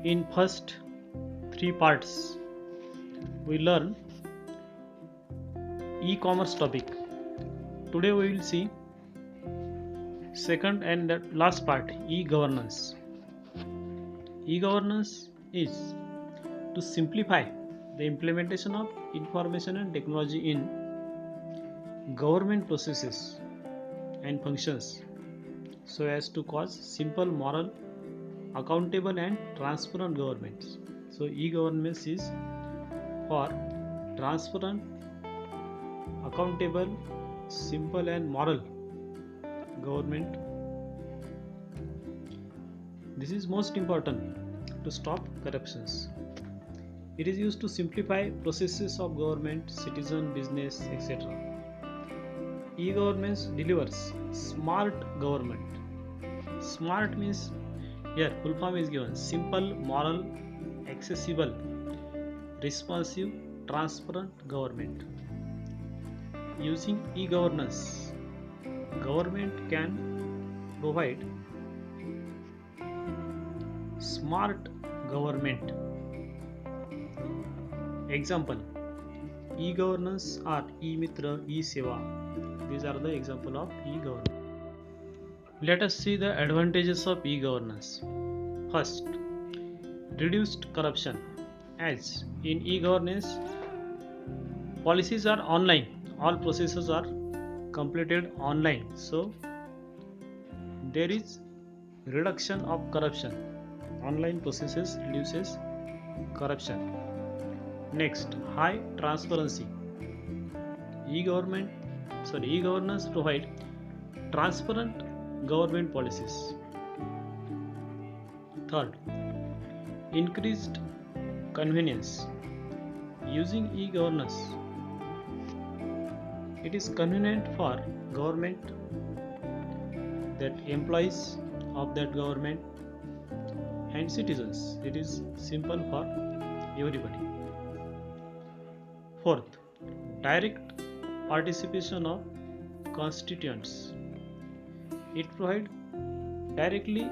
In first three parts, we learn e-commerce topic. Today we will see second and the last part, e-governance. E-governance is to simplify the implementation of information and technology in government processes and functions so as to cause simple, moral, accountable and transparent governments. So e-governance is for transparent, accountable, simple and moral government. This is most important to stop corruptions. It is used to simplify processes of government, citizen, business, etc. E-governance delivers smart government. Smart means here full form is given: simple, moral, accessible, responsive, transparent government. Using e-governance, government can provide smart government. Example: e-governance are e-mitra, e-seva. These are the example of e-governance. Let us see the advantages of e-governance. First, reduced corruption. As in e-governance, policies are online. All processes are completed online. So there is reduction of corruption. Online processes reduces corruption. Next, high transparency. E-governance provide transparent government policies. Third, increased convenience. Using e-governance, it is convenient for government, that employees of that government and citizens. It is simple for everybody. Fourth, direct participation of constituents. It provides directly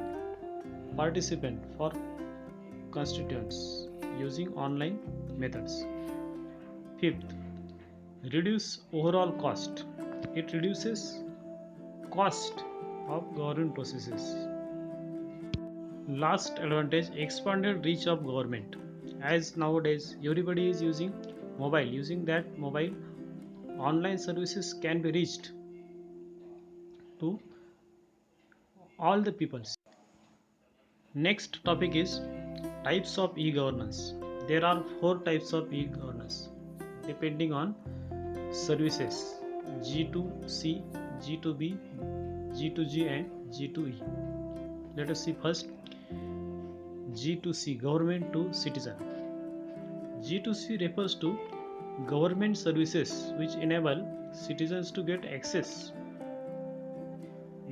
participant for constituents using online methods. Fifth, reduce overall cost. It reduces cost of government processes. Last advantage, expanded reach of government. As nowadays everybody is using mobile, using that mobile, online services can be reached to all the peoples. Next topic is types of e-governance. There are 4 types of e-governance depending on services: G2C, G2B, G2G and G2E. Let us see first G2C, government to citizen. G2C refers to government services which enable citizens to get access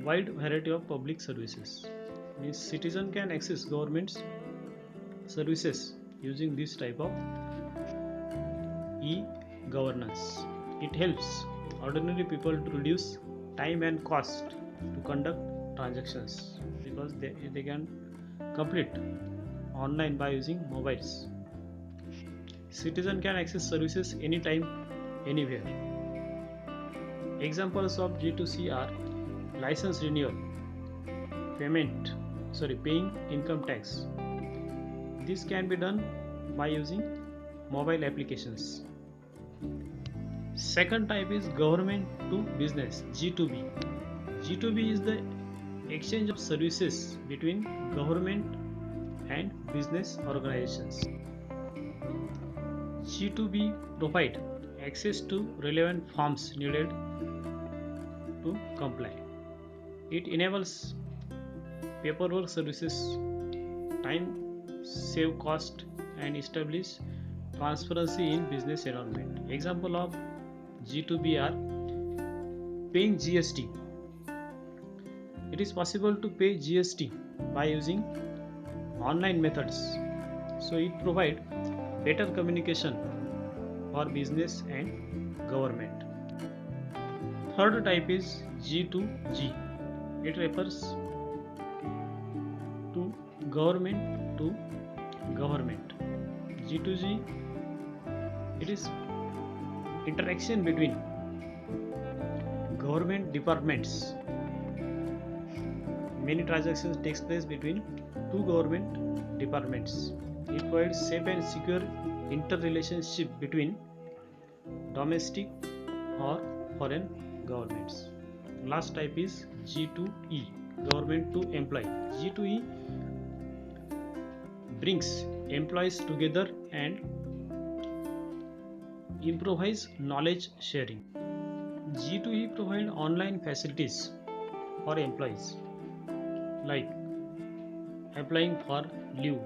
wide variety of public services. Means citizen can access government's services using this type of e-governance. It helps ordinary people to reduce time and cost to conduct transactions because they can complete online by using mobiles. Citizen can access services anytime, anywhere. Examples of G2C are license renewal, paying income tax. This can be done by using mobile applications. Second type is government to business, G2B. G2B is the exchange of services between government and business organizations. G2B provide access to relevant forms needed to comply. It enables paperwork services, time save cost and establish transparency in business environment. Example of G2B are paying GST. It is possible to pay GST by using online methods. So it provides better communication for business and government. Third type is G2G. It refers to government to government. G2G, it is interaction between government departments. Many transactions takes place between two government departments. It provides safe and secure interrelationship between domestic or foreign governments. Last type is G2E, government to employee. G2E brings employees together and improvise knowledge sharing. G2E provide online facilities for employees like applying for leave,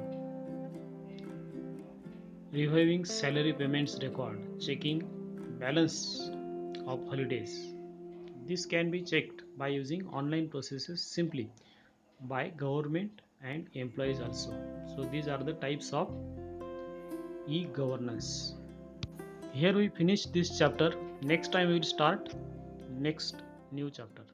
reviewing salary payments record, checking balance of holidays. This can be checked by using online processes simply by government and employees also. So these are the types of e-governance. Here we finish this chapter. Next time we will start next new chapter.